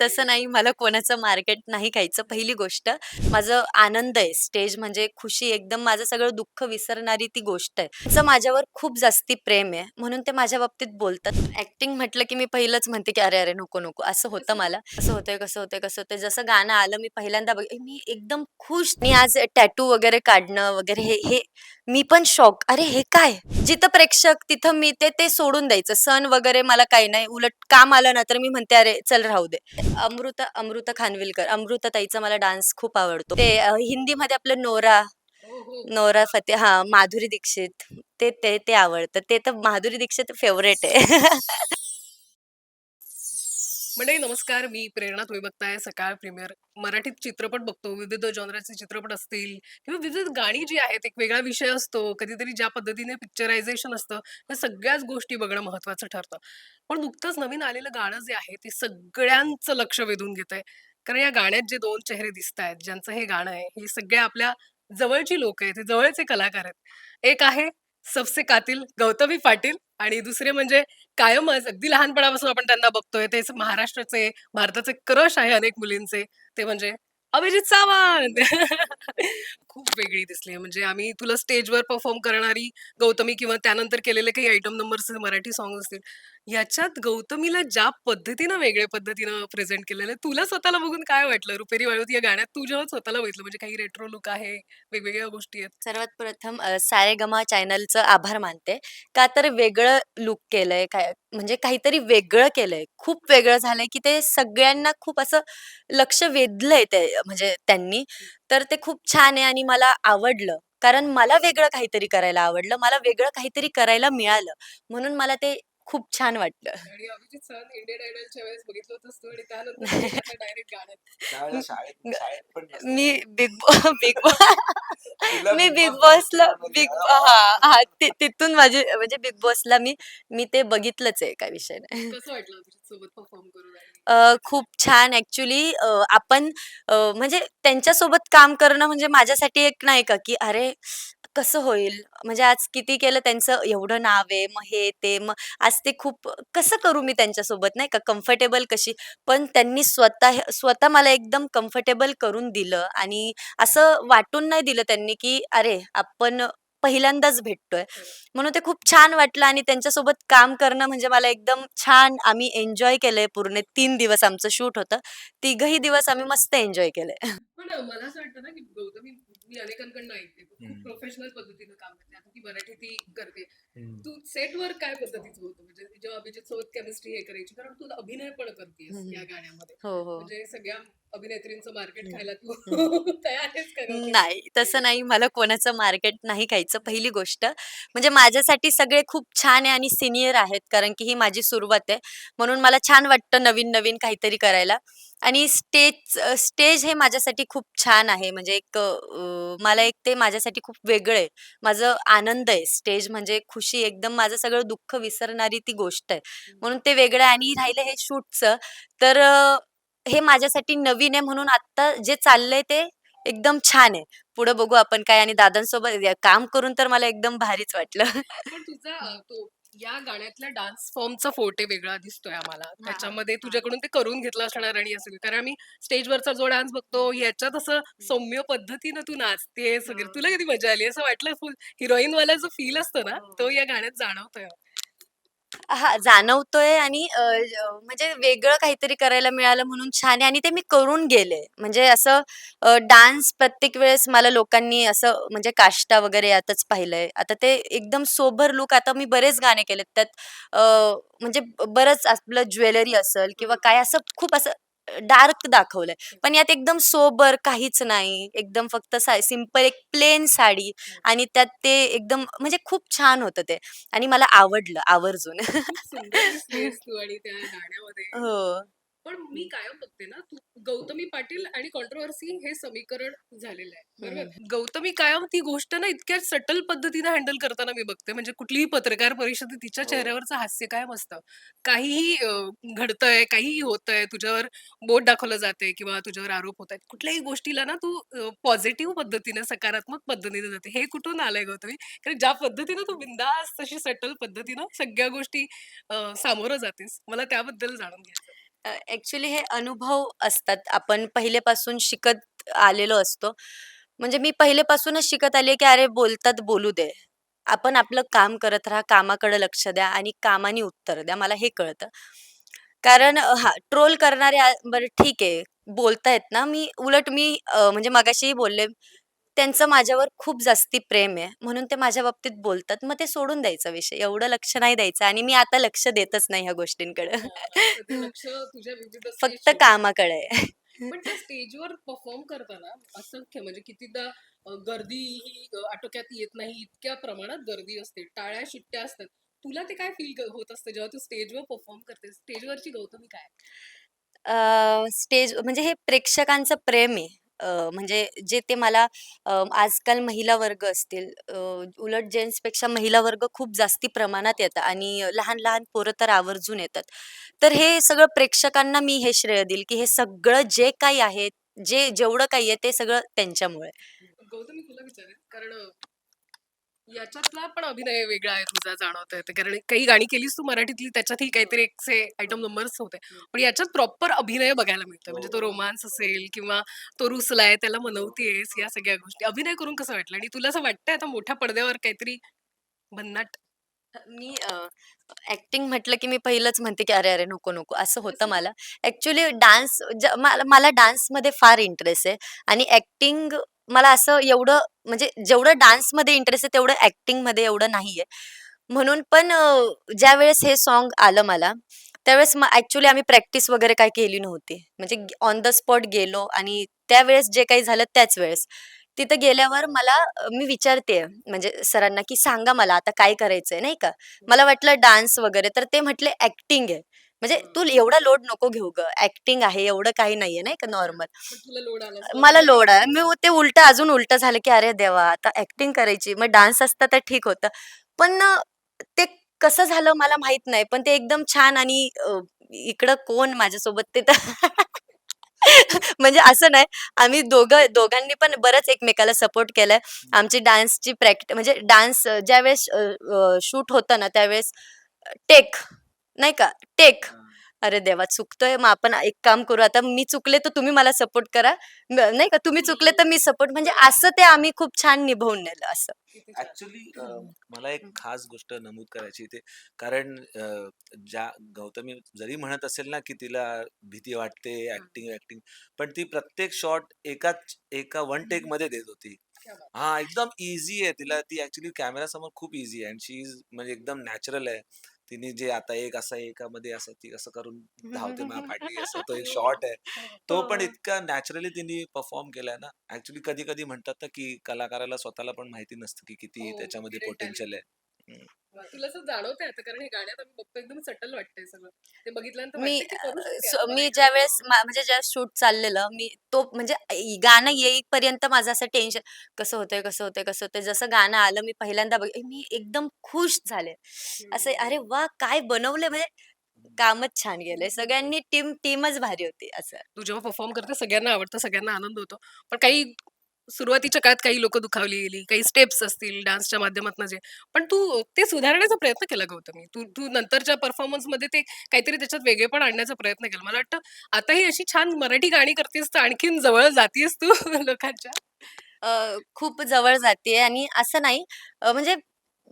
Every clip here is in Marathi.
तसं नाही. मला कोणाचं मार्केट नाही खायचं पहिली गोष्ट. माझं आनंद आहे. स्टेज म्हणजे खुशी एकदम माझं सगळं दुःख विसरणारी ती गोष्ट आहे. त्यांचं माझ्यावर खूप जास्ती प्रेम आहे. म्हणून ते माझ्या बाबतीत बोलतात. ॲक्टिंग म्हटलं की मी पहिलंच म्हणते की "अरे, अरे, नको, नको." असं होतं मला. कसं होतंय, कसं होतंय, कसं होतंय. जसं गाणं आलं मी पहिल्यांदा मी एकदम खुश. मी आज टॅटू वगैरे काढणं वगैरे हे हे मी पण शॉक. अरे, हे काय? जिथं प्रेक्षक तिथं मी ते ते सोडून द्यायचं. सण वगैरे मला काही नाही. उलट काम आलं ना, तर मी म्हणते, "अरे, चल राहू दे." अमृता अमृता खानविलकर, अमृताताईचा मला डान्स खूप आवडतो. ते हिंदीमध्ये आपलं नोरा नोरा फतेह हां, माधुरी दीक्षित ते ते ते आवडतं. ते तर माधुरी दीक्षित फेव्हरेट आहे. मंडळी नमस्कार. मी प्रेरणा. तुम्ही बघताय सकाळ प्रीमियर. मराठीत चित्रपट बघतो. विविध जॉनराचे चित्रपट असतील किंवा विविध गाणी जी आहेत, एक वेगळा विषय असतो. कधीतरी ज्या पद्धतीने पिक्चरायझेशन असतं, या सगळ्याच गोष्टी बघणं महत्त्वाचं ठरतं. पण नुकतंच नवीन आलेलं गाणं जे आहे, ते सगळ्यांचं लक्ष वेधून घेतंय. कारण या गाण्यात जे 2 चेहरे दिसतायत, ज्यांचं हे गाणं आहे, हे सगळे आपल्या जवळची लोकं आहेत. हे जवळचे कलाकार आहेत. एक आहे सबसे कातिल गौतमी पाटील आणि दुसरे म्हणजे कायमच अगदी लहानपणापासून आपण त्यांना बघतोय. तेच महाराष्ट्राचे, भारताचे क्रश आहे अनेक मुलींचे. ते म्हणजे अभिजित सावंत. खूप वेगळी दिसली. म्हणजे आम्ही तुला स्टेजवर परफॉर्म करणारी गौतमी किंवा त्यानंतर केलेले काही आयटम नंबर्स मराठी सॉन्ग असतील. याच्यात गौतमीला ज्या पद्धतीनं वेगळ्या पद्धतीनं प्रेझेंट केलेलं आहे, तुला स्वतःला बघून काय वाटलं? रुपेरी वाळूत या गाण्यात तू जेव्हा स्वतःला बघितलं म्हणजे काही रेट्रो लूक आहे, वेगवेगळ्या गोष्टी आहेत. सर्वात प्रथम सारेगमा चॅनलचं आभार मानते. का तर वेगळं लूक केलंय, काय म्हणजे काहीतरी वेगळं केलंय. खूप वेगळं झालंय, की ते सगळ्यांना खूप असं लक्ष वेधलंय ते म्हणजे त्यांनी. तर ते खूप छान आहे आणि मला आवडलं. कारण मला वेगळं काहीतरी करायला आवडलं. मला वेगळं काहीतरी करायला मिळालं. म्हणून मला ते खूप छान वाटलं. आणि अभिजित सावंत इंडियन आयडलच्या वेळेस बघितलं होतंस तू आणि त्यानंतर बघितलं आता डायरेक्ट गाण्यात. म त्यावेळेला शाळेत ग शाळेत पण मी नसायचं. बिग बॉ बिग बॉ तुला मी बिग बिग बॉस बॉसला बघितलं म्हणजे बिग हां, हां. हां. तिथून माझी म्हणजे बिग बॉसला मी ते बघितलंच आहे, काही विषय नाही. कसं वाटलं अभिजित सोबत परफॉर्म करून आणि खूप छान ॲक्चुअली आपण म्हणजे त्यांच्यासोबत काम करणं म्हणजे माझ्यासाठी एक नाही का, की अरे कसं होईल? म्हणजे आज किती केलं त्यांचं एवढं नाव आहे, मग हे ते मग आज ते खूप कसं करू मी त्यांच्यासोबत नाही का, कम्फर्टेबल कशी? पण त्यांनी स्वतः मला एकदम कम्फर्टेबल करून दिलं आणि असं वाटून नाही दिलं त्यांनी, की अरे आपण पहिल्यांदाच भेटतोय. खरं. म्हणून ते खूप छान वाटलं आणि त्यांच्यासोबत काम करणं म्हणजे मला एकदम छान आम्ही एन्जॉय केलंय पूर्ण 3 दिवस आमचं शूट होतं. तिघही दिवस आम्ही मस्त एन्जॉय केलंय. पण मला असं वाटतं ना, की गौतमी मी अनेकांकडनं ऐकते. तू खूप प्रोफेशनल पद्धतीनं काम करते. आता ती मराठीतही करते. तू सेटवर काय पद्धतीचं होतं? म्हणजे जेव्हा अभिजित सोबत केमिस्ट्री हे करायची कारण तू अभिनय पण हं, करतेस या हं. गाण्यामध्ये. हो, हो. म्हणजे सगळ्या अभिनेत्रींचं मार्केट हं, खायला तू हं. तयार आहेस का गं की नाही, तसं नाही. मला कोणाचं मार्केट नाही खायचं पहिली गोष्ट. म्हणजे माझ्यासाठी सगळे खूप छान आहे आणि सीनियर आहेत, कारण की ही माझी सुरुवात आहे. म्हणून मला छान वाटतं नवीन-नवीन काहीतरी करायला आणि स्टेज हे माझ्यासाठी खूप छान आहे. म्हणजे एक मला एक ते माझ्यासाठी खूप वेगळं आहे. माझं आनंद आहे. स्टेज म्हणजे खुशी एकदम माझं सगळं दुःख विसरणारी ती गोष्ट आहे. म्हणून ते वेगळं आहे आणि राहिलं हे शूटचं, तर हे माझ्यासाठी नवीन आहे म्हणून आत्ता जे चाललंय ते एकदम छान आहे. पुढं बघू आपण काय आणि दादांसोबत काम करून तर मला एकदम भारीच वाटलं. पण तुझा हं. तो या गाण्यातल्या डान्स फॉर्मचा फोटो वेगळा दिसतोय आम्हाला. हां, हां. त्याच्यामध्ये हां. तुझ्याकडून ते करून घेतलं असणार आणि असं कारण आम्ही स्टेजवरचा जो डान्स बघतो याच्यात असं सौम्य पद्धतीनं तू नाचतेस वगैरे. तुला किती मजा आली? असं वाटलं फुल हिरोईन वाला जो फील असतो ना, तो या गाण्यात जाणवतोय. हां, जाणवतोय आणि म्हणजे वेगळं काहीतरी करायला मिळालं म्हणून छान आहे आणि ते मी करून गेले. म्हणजे असं डान्स प्रत्येक वेळेस मला लोकांनी असं म्हणजे काष्टा वगैरे यातच पाहिलंय. आता ते एकदम सोबर लूक आता मी बरेच गाणे केलेत त्यात म्हणजे बरंच आपलं ज्वेलरी असेल किंवा काय असं खूप असं डार्क दाखवलंय. पण यात एकदम सोबर काहीच नाही. एकदम फक्त सिंपल एक प्लेन साडी आणि त्यात ते एकदम म्हणजे खूप छान होतं ते. आणि मला आवडलं आवर्जून. खूप सुंदर दिसतेस तू आणि त्या गाण्यामध्ये. हो. पण मी कायम बघते ना, तू गौतमी पाटील आणि कॉन्ट्रोव्हर्सी हे समीकरण झालेलं आहे. हं, बरोबर? हं. गौतमी कायम ती गोष्ट ना इतक्या सटल पद्धतीने हँडल करताना मी बघते. म्हणजे कुठलीही पत्रकार परिषदेत तिच्या हो. चेहऱ्यावरचं हास्य कायम असतं. काहीही घडतंय, काहीही होतंय, तुझ्यावर बोट दाखवलं जातंय किंवा तुझ्यावर आरोप होतायत. कुठल्याही गोष्टीला ना तू पॉझिटिव्ह पद्धतीने, सकारात्मक पद्धतीने जाते. हे कुठून आलंय गौतमी? कारण ज्या पद्धतीनं तू बिंदास तशी सटल पद्धतीनं सगळ्या गोष्टी सामोरं जातेस. मला त्याबद्दल जाणून घ्यायचं. ॲक्चुअली हे अनुभव असतात. आपण पहिलेपासून शिकत आलेलो असतो. म्हणजे मी पहिलेपासूनच शिकत आली आहे, की अरे बोलतात बोलू दे. आपण आपलं काम करत राहा, कामाकडे लक्ष द्या आणि कामानी उत्तर द्या. मला हे कळतं. कारण हां, ट्रोल करणारे बरं ठीक आहे, बोलतायत ना, उलट मी म्हणजे मगाशीही बोलले, त्यांचं माझ्यावर खूप जास्ती प्रेम आहे, म्हणून ते माझ्या बाबतीत बोलतात. मग ते सोडून द्यायचा विषय. एवढं लक्ष नाही द्यायचं आणि मी आता लक्ष देतच नाही ह्या गोष्टींकडे. अच्छा, ते लक्ष तुझ्या विविध फक्त स्टेजच्या कामाकडे आहे. पण त्या स्टेजवर परफॉर्म करताना असंख्य म्हणजे कितीदा गर्दी ही आटोक्यात येत नाही इतक्या प्रमाणात गर्दी असते टाळ्या शिट्ट्या असतात तुला ते काय फील होत असतं जेव्हा तू स्टेजवर परफॉर्म करते स्टेजवरची गौतमी काय स्टेज म्हणजे हे प्रेक्षकांचं प्रेम आहे. म्हणजे जे ते मला आजकाल महिला वर्ग असतील, उलट जेंट्सपेक्षा महिला वर्ग खूप जास्ती प्रमाणात येतात आणि लहान-लहान पोरं तर आवर्जून येतात. तर हे सगळं प्रेक्षकांना मी हे श्रेय देईल, की हे सगळं जे काही आहे, जेवढं काही आहे ते सगळं त्यांच्यामुळे. गौतमी तुला विचारेल कारण याच्यातला पण अभिनय वेगळा आहे तुझा जाणवतोय ते कारण काही गाणी केलीस तू मराठीतली त्याच्यातही काहीतरी एकचे आयटम नंबर्स होते पण याच्यात प्रॉपर अभिनय बघायला मिळतोय म्हणजे तो रोमांस असेल किंवा तो रुसलाय त्याला मनवतीयेस या सगळ्या गोष्टी अभिनय करून कसं वाटलं आणि तुला असं वाटतंय आता मोठ्या पडद्यावर काहीतरी भन्नाट मी ॲक्टिंग म्हटलं, की मी पहिलंच म्हणते, की "अरे, अरे, नको, नको." असं होतं मला. ॲक्चुअली डान्स मला मला डान्समध्ये फार इंटरेस्ट आहे आणि ॲक्टिंग मला असं एवढं म्हणजे जेवढं डान्समध्ये इंटरेस्ट आहे, तेवढं ॲक्टिंगमध्ये एवढं नाहीये. म्हणून पण ज्यावेळेस हे सॉन्ग आलं मला, त्यावेळेस ॲक्चुअली आम्ही प्रॅक्टिस वगैरे काही केली नव्हती. म्हणजे ऑन द स्पॉट गेलो आणि त्यावेळेस जे काही झालं त्याच वेळेस. तिथं गेल्यावर मला मी विचारतेय म्हणजे सरांना, की "सांगा मला आता काय करायचंय?" नाही का. मला वाटलं डान्स वगैरे, तर ते म्हटले ॲक्टिंग आहे. म्हणजे "तू एवढा लोड नको घेऊ गं, ॲक्टिंग आहे, एवढं काही नाहीये," नाही का नॉर्मल. पण तुला लोड आला मला स्वतःला लोड आहे. ते उलटं अजून उलटं झालं, की "अरे देवा! आता ॲक्टिंग करायची." मग डान्स असता तर ठीक होतं. पण ते कसं झालं मला माहीत नाही. पण ते एकदम छान आणि इकडं कोण माझ्यासोबत ते तर म्हणजे असं नाही, आम्ही दोघांनी पण बरंच एकमेकाला सपोर्ट केलाय. आमची डान्सची म्हणजे डान्स ज्यावेळेस शूट होतं ना, त्यावेळेस टेक नाही का, टेक. अरे देवा! चुकतोय, मग आपण एक काम करू आता मी चुकले तर तुम्ही मला सपोर्ट करा. नाही का, तुम्ही चुकले तर मी सपोर्ट म्हणजे असं ते आम्ही खूप छान निभवून नेलं असं. किती छान ऍक्च्युली मला एक खास गोष्ट नमूद करायची इथे कारण ज्या गौतमी जरी म्हणत असेल ना की तिला भीती वाटते ऍक्टिंग ऍक्टिंग पण ती प्रत्येक शॉट एका वन टेक मध्ये देत होती. क्या बात हा एकदम इझी आहे तिला ती ऍक्च्युली कॅमेरा समोर खूप इझी आहे आणि शी इज म्हणजे एकदम नॅचरल आहे. तिने जे आता एक असं एकामध्ये असं ती असं करून धावते माझ्या पाठी असं तो एक शॉट आहे. तो पण इतका नॅचरली तिने परफॉर्म केलाय ना ऍक्च्युली कधी कधी म्हणतात ना की कलाकाराला स्वतःला पण माहिती नसतं की किती हो त्याच्यामध्ये हिडन टॅलेंट पोटेन्शियल आहे. हम्म. तुला असं जाणवतंय आता कारण हे गाण्यात आम्ही बघतो एकदम सटल वाटतंय सगळं ते बघितल्यानंतर मी वाटतं की करू शकते असं मी मराठी ज्यावेळेस म्हणजे ज्या शूट चाललेलं, म्हणजे गाणं येईपर्यंत माझं असं टेन्शन कसं होतंय, कसं होतंय, कसं होतंय. जसं गाणं आलं मी पहिल्यांदा मी एकदम खुश झाले. असं अरे वाह! काय बनवलंय म्हणजे कामच छान गेलंय. सगळ्यांनी टीमच भारी होती असं. तू जेव्हा परफॉर्म करते सगळ्यांना आवडतं सगळ्यांना आनंद होतो पण काही सुरुवातीच्या काळात काही लोक दुखावली गेली काही स्टेप्स असतील डान्सच्या माध्यमातून जे पण तू ते सुधारण्याचा प्रयत्न केला गौतमी तू तू नंतरच्या परफॉर्मन्स मध्ये ते काहीतरी त्याच्यात वेगळेपण आणण्याचा प्रयत्न केला मला वाटतं आताही अशी छान मराठी गाणी करतेस तर आणखीन जवळ जातीयस तू लोकांच्या खूप जवळ जातीये आणि असं नाही म्हणजे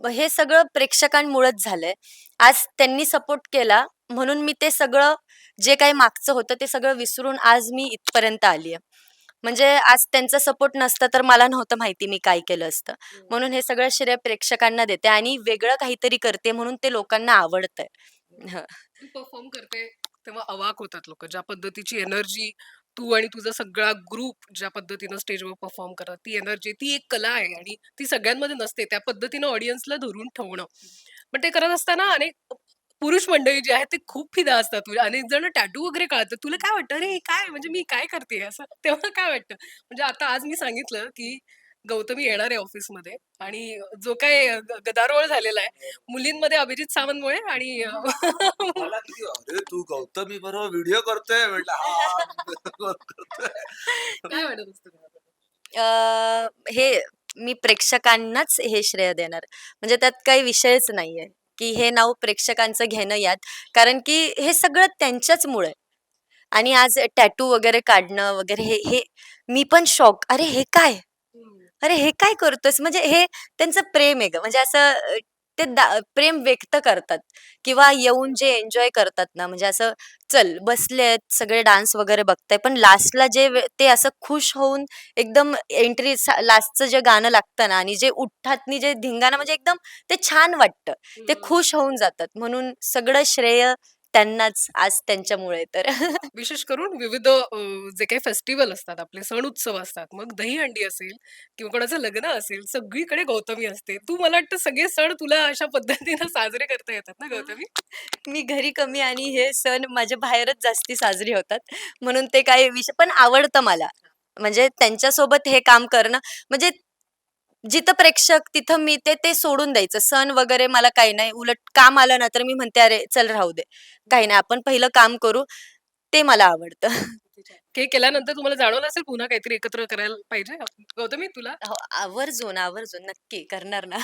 हे सगळं प्रेक्षकांमुळेच झालंय. आज त्यांनी सपोर्ट केला म्हणून मी ते सगळं जे काही मागचं होतं ते सगळं विसरून आज मी इथपर्यंत आलीये. म्हणजे आज त्यांचा सपोर्ट नसता तर मला नव्हतं माहिती मी काय केलं असतं. म्हणून हे सगळं श्रेय प्रेक्षकांना देते आणि वेगळं काहीतरी करते म्हणून ते लोकांना आवडतंय. हं. तू परफॉर्म करते तेव्हा अवाक होतात लोक ज्या पद्धतीची एनर्जी तू आणि तुझा सगळा ग्रुप ज्या पद्धतीनं स्टेजवर परफॉर्म करतात ती एनर्जी ती एक कला आहे आणि ती सगळ्यांमध्ये नसते त्या पद्धतीनं ऑडियन्सला धरून ठेवणं पण ते करत असताना अनेक पुरुष मंडळी जी आहेत ते खूप फिदा असतात म्हणजे अनेक जण टॅटू वगैरे काढतात तुला काय वाटतं अरे हे काय म्हणजे मी काय करते असं तेव्हा काय वाटतं म्हणजे आता आज मी सांगितलं की गौतमी येणार आहे ऑफिसमध्ये आणि जो काय गदारोळ झालेला आहे मुलींमध्ये अभिजित सावंतमुळे आणि मला किती अरे तू गौतमी बरोबर व्हिडिओ करतोय म्हटलं हा मी बरोबर करतोय. काय वाटत असतं तुम्हाला? हे मी प्रेक्षकांनाच हे श्रेय देणार. म्हणजे त्यात काही विषयच नाहीये, की हे नाव प्रेक्षकांचं घेणं यात. कारण की हे सगळं त्यांच्याचमुळे. आणि आज टॅटू वगैरे काढणं वगैरे हे हे मी पण शॉक. अरे हे काय? हम्म. अरे हे काय करतोयस? म्हणजे हे त्यांचं प्रेम आहे गं. म्हणजे असं ते प्रेम व्यक्त करतात किंवा येऊन जे एन्जॉय करतात ना, म्हणजे असं चल बसलेत, सगळे डान्स वगैरे बघताय, पण लास्टला जे ते असं खुश होऊन एकदम एंट्री लास्टचं जे गाणं लागतं ना आणि जे उठ्ठातनी जे धिंगाणा म्हणजे एकदम ते छान वाटतं. ते हम्म. खुश होऊन जातात. म्हणून सगळं श्रेय त्यांनाच आज त्यांच्यामुळे तर. विशेष करून विविध जे काही फेस्टिवल असतात, आपले सण उत्सव असतात, मग दहीहंडी असेल किंवा कोणाचं लग्न असेल, सगळीकडे गौतमी असते. तू मला वाटतं सगळे सण तुला अशा पद्धतीनं साजरे करता येतात ना गौतमी? मी घरी कमी आणि हे सण माझ्या बाहेरच जास्ती साजरी होतात. म्हणून ते काही विषय पण आवडतं मला. म्हणजे त्यांच्यासोबत हे काम करणं म्हणजे जिथं प्रेक्षक तिथं मी ते ते सोडून द्यायचं. सण वगैरे मला काही नाही. उलट काम आलं ना, तर मी म्हणते, "अरे चल राहू दे. काही नाही आपण पहिलं काम करू." ते मला आवडतं. किती छान. हे केल्यानंतर तुम्हाला जाणवलं असेल पुन्हा काहीतरी एकत्र करायला पाहिजे. गौतमी तुला? हो, आवर्जून, आवर्जून. नक्की करणार ना.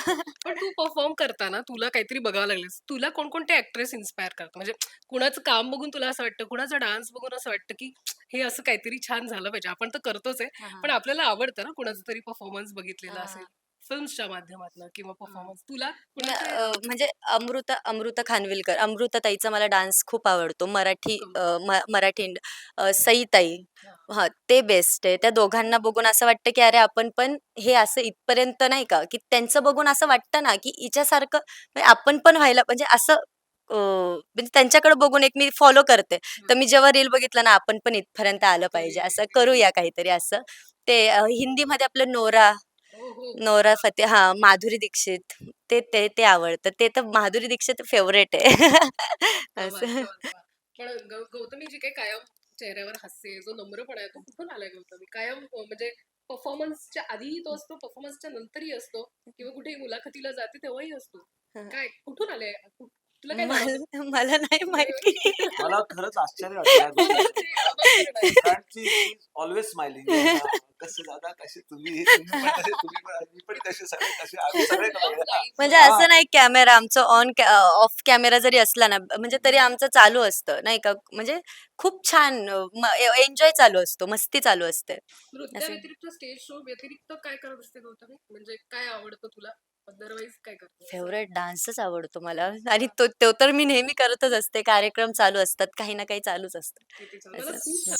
पण तू परफॉर्म करताना तुला काहीतरी बघावं लागलेस. तुला कोणकोणते ॲक्ट्रेस इन्स्पायर करतात? म्हणजे कुणाचं काम बघून तुला असं वाटतं, कुणाचा डान्स बघून असं वाटतं, की हे असं काहीतरी छान झालं पाहिजे. आपण तर करतोच आहे. हां, पण हां. आपल्याला आवडतं ना कुणाचा तरी परफॉर्मन्स बघितलेला असेल. हां, फिल्म्सच्या माध्यमातून किंवा हां. परफॉर्मन्स. तुला कुणाचे म्हणजे अमृता खानविलकर, अमृताताईचा मला डान्स खूप आवडतो. मराठी सईताई हां. हां, ते बेस्ट आहे. त्या दोघांना बघून असं वाटतं, की अरे आपण पण हे असं इथपर्यंत नाही का, की त्यांचं बघून असं वाटतं ना, की हिच्यासारखं म्हणजे आपण पण व्हायला म्हणजे असं म्हणजे त्यांच्याकडे बघून एक मी फॉलो करते. तर मी जेव्हा रील बघितलं ना, आपण पण इथपर्यंत आलं पाहिजे, असं करूया काहीतरी असं. ते हिंदीमध्ये आपलं नोरा हो, हो. नोरा फतेह हां, माधुरी दीक्षित. ते ते ते आवडतं. ते तर माधुरी दीक्षित फेव्हरेट आहे. कमाल, असं. कमाल, कमाल. पण गौतमी जी काही कायम चेहऱ्यावर हास्य आहे, जो नम्रपणा आहे, तो कुठून आलाय गौतमी? कायम म्हणजे परफॉर्मन्सच्या आधीही तो असतो, परफॉर्मन्सच्या नंतरही असतो किंवा कुठेही मुलाखतीला जाते तेव्हाही असतो. काय कुठून आलंय? तुला काय जाणवतं? मला नाही माहिती. मला खरंच आश्चर्य वाटलं या गोष्टीचं. ते मला अवास्तव आहे. कारण शी इज ऑलवेज स्माइलिंग. कसे दादा, कसे तुम्ही, तुम्ही पण कसे, तुम्ही पण, मी पण कसे, सगळे कसे, आम्ही सगळे लव्ह लाईफ म्हणजे मध्ये. हा. असं नाही कॅमेरा आमचं ऑफ कॅमेरा जरी असला ना, म्हणजे तरी आमचं चालू असतं नाही का. म्हणजे खूप छान एन्जॉय चालू असतो, मस्ती चालू असते. नृत्या असे व्यतिरिक्त स्टेज शो व्यतिरिक्त काय करत असते गौतमी? म्हणजे काय आवडतं तुला? अदरवाईज काय करते असं? फेव्हरेट डान्सच आवडतो मला आणि तो तो तर मी नेहमी करतच असते. कार्यक्रम चालू असतात, काही ना काही चालूच असतं. किती छान. मला खूप असं.